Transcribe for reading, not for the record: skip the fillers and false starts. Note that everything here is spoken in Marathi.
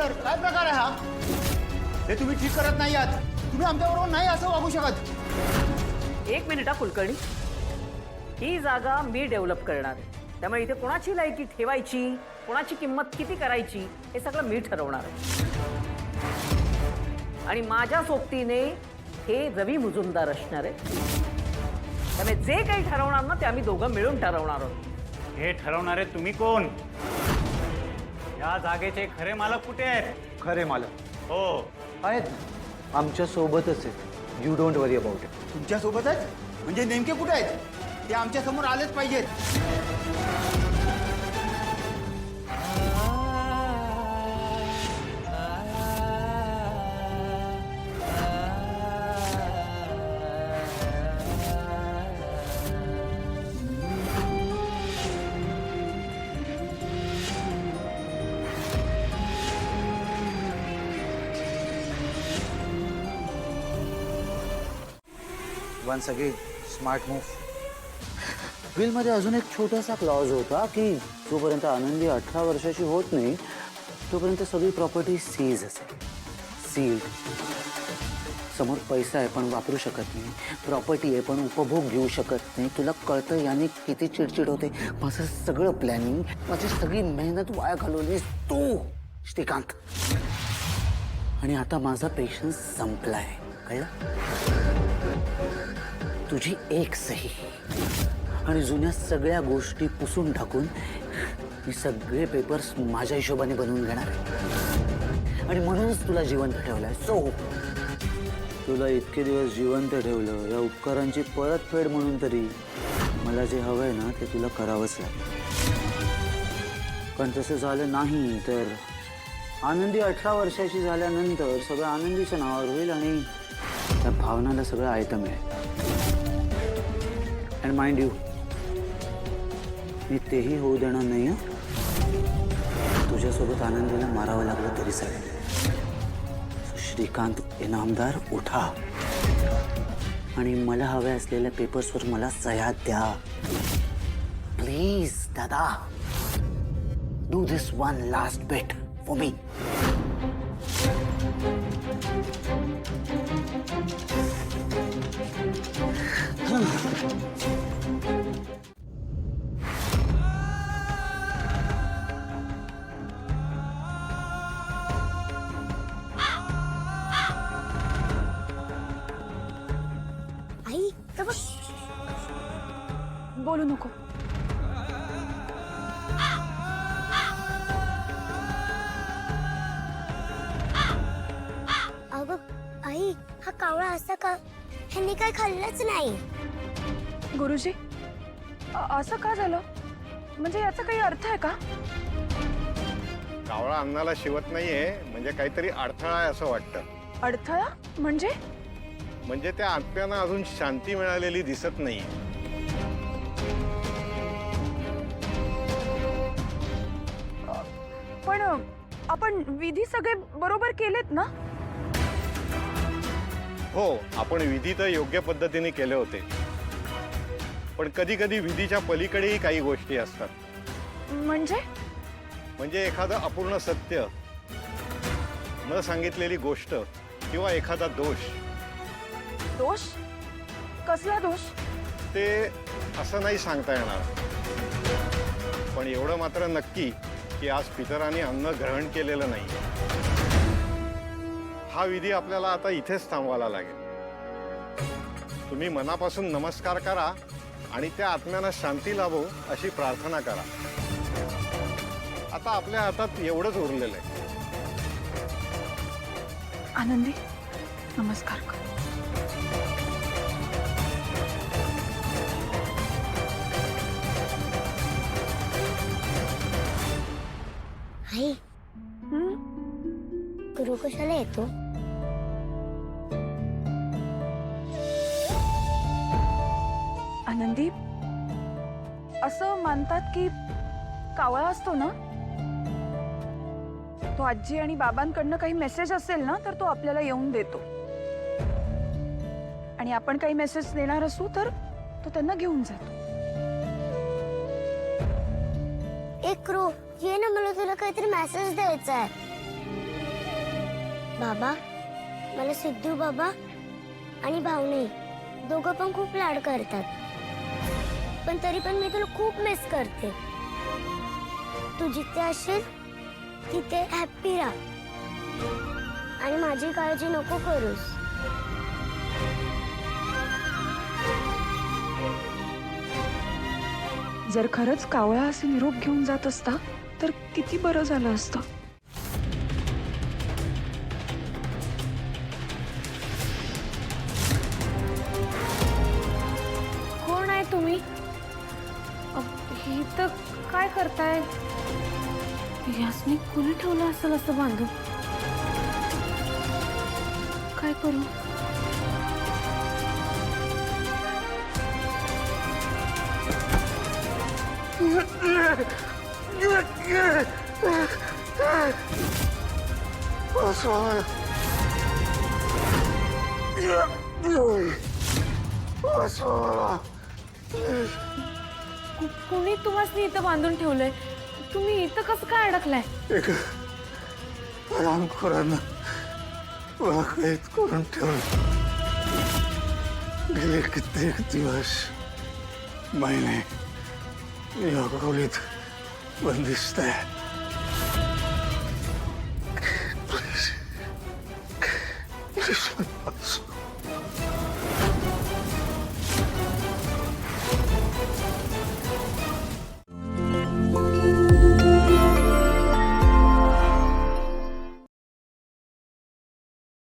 सर, काय प्रकार आहे हा? हे तुम्ही ठीक करत नाही आहात. तुम्ही आमच्याबरोबर नाही असं वागू शकत. एक मिनिट हा कुलकर्णी, ही जागा मी डेव्हलप करणार आहे. त्यामुळे इथे कोणाची लायकी ठेवायची, कोणाची किंमत किती करायची हे सगळं मी ठरवणार आहे. आणि माझ्या सोबतीने हे रवी मुजुमदार असणार आहे. त्यामुळे जे काही ठरवणार ना ते आम्ही दोघं मिळून ठरवणार आहोत. हे ठरवणारे तुम्ही कोण? या जागेचे खरे मालक कुठे आहेत? खरे मालक हो, आहेत ना, आमच्या सोबतच आहेत. You don't worry about it. तुमच्या सोबत आहेत म्हणजे नेमके कुठे आहेत? ते आमच्या समोर आलेच पाहिजेत. Once again smart move. बिलमध्ये अजून एक छोटासा क्लॉज होता की जोपर्यंत आनंदी 18 वर्षाची होत नाही तोपर्यंत सगळी प्रॉपर्टी सीज असेल. सील्ड. समोर पैसा आहे पण वापरू शकत नाही, प्रॉपर्टी आहे पण उपभोग घेऊ शकत नाही. तुला कळतं याने किती चिडचिड होते. माझं सगळं प्लॅनिंग, माझी सगळी मेहनत वाया घालवलीस तू श्रीकांत. आणि आता माझा पेशन्स संपलाय, कळलं? तुझी एक सही आणि जुन्या सगळ्या गोष्टी पुसून टाकून मी सगळे पेपर्स माझ्या हिशोबाने बनवून घेणार आहे. आणि म्हणूनच तुला जिवंत ठेवलंय. सो तुला इतके दिवस जिवंत ठेवलं, या उपकारांची परतफेड म्हणून तरी मला जे हवंय ना ते तुला करावंच लागेल. पण तसं झालं नाही तर आनंदी 18 वर्षाची झाल्यानंतर सगळं आनंदीच्या नावावर होईल आणि त्या भावनाला सगळं आयतं मिळेल. अँड माइंड यू, मी तेही होऊ देणार नाही. तुझ्यासोबत आनंदीला मारावं लागलं तरी चालेल. श्रीकांत इनामदार, उठा आणि मला हव्या असलेल्या पेपर्सवर मला सह्या द्या प्लीज. दादा, do this one last bit for me. आई, तर बघ. बोलू नको. अगं आई, हा कावळा असा का? ह्यांनी काय खाल्लंच नाही. गुरुजी, असं का झालं? म्हणजे याचा काही अर्थ आहे का? कावळा अन्नाला शिवत नाहीये म्हणजे काहीतरी अडथळा आहे असं वाटतं. अडथळा म्हणजे? म्हणजे त्या आत्म्यांना अजून शांती मिळालेली दिसत नाही. पण आपण विधी सगळे बरोबर केलेत ना? हो, आपण विधी तर योग्य पद्धतीने केले होते, पण कधी कधी विधीच्या पलीकडेही काही गोष्टी असतात. म्हणजे एखादं अपूर्ण सत्य, न सांगितलेली गोष्ट किंवा एखादा दोष. दोष? कसला दोष? ते असं नाही सांगता येणार, पण एवढं मात्र नक्की की आज पितरांनी अन्न ग्रहण केलेलं नाही. हा विधी आपल्याला आता इथेच थांबवायला लागेल. तुम्ही मनापासून नमस्कार करा आणि त्या आत्म्यांना शांती लाभो अशी प्रार्थना करा. आता आपल्या हातात एवढंच उरलेलं आहे. आनंदी, नमस्कार कर. आई, गुरु कशाला येतो? आनंदी, असं मानतात की कावळा असतो ना, तो आजी आणि बाबांकडनं काही मेसेज असेल ना तर तो आपल्याला येऊन देतो. आणि आपण काही मेसेज देणार असू तर तो त्यांना घेऊन जातो. एक क्रू, ये ना, मला तुला काहीतरी मेसेज द्यायचा आहे. बाबा मला सिद्धू बाबा आणि भावने दोघं पण खूप लाड करतात, पण तरी पण मी तुला खूप मिस करते. तू जिथे असेल तिथे हॅप्पी राहा आणि माझी काळजी नको करूस. जर खरंच कावळा असे निरोप घेऊन जात असता तर किती बरं झालं असतं. कोण आहे तुम्ही? ही तर काय करताय? यासनी कुणी ठेवलं असेल असं बांधून? काय करू? कुणी तुम्हाला इथं बांधून ठेवलंय? तुम्ही इथं कसं काय अडकलाय? रामखोरानं मला कैद करून ठेवलं. गेले कित्येक दिवस महिने या खोलीत बंदिस्त आहे. Please, please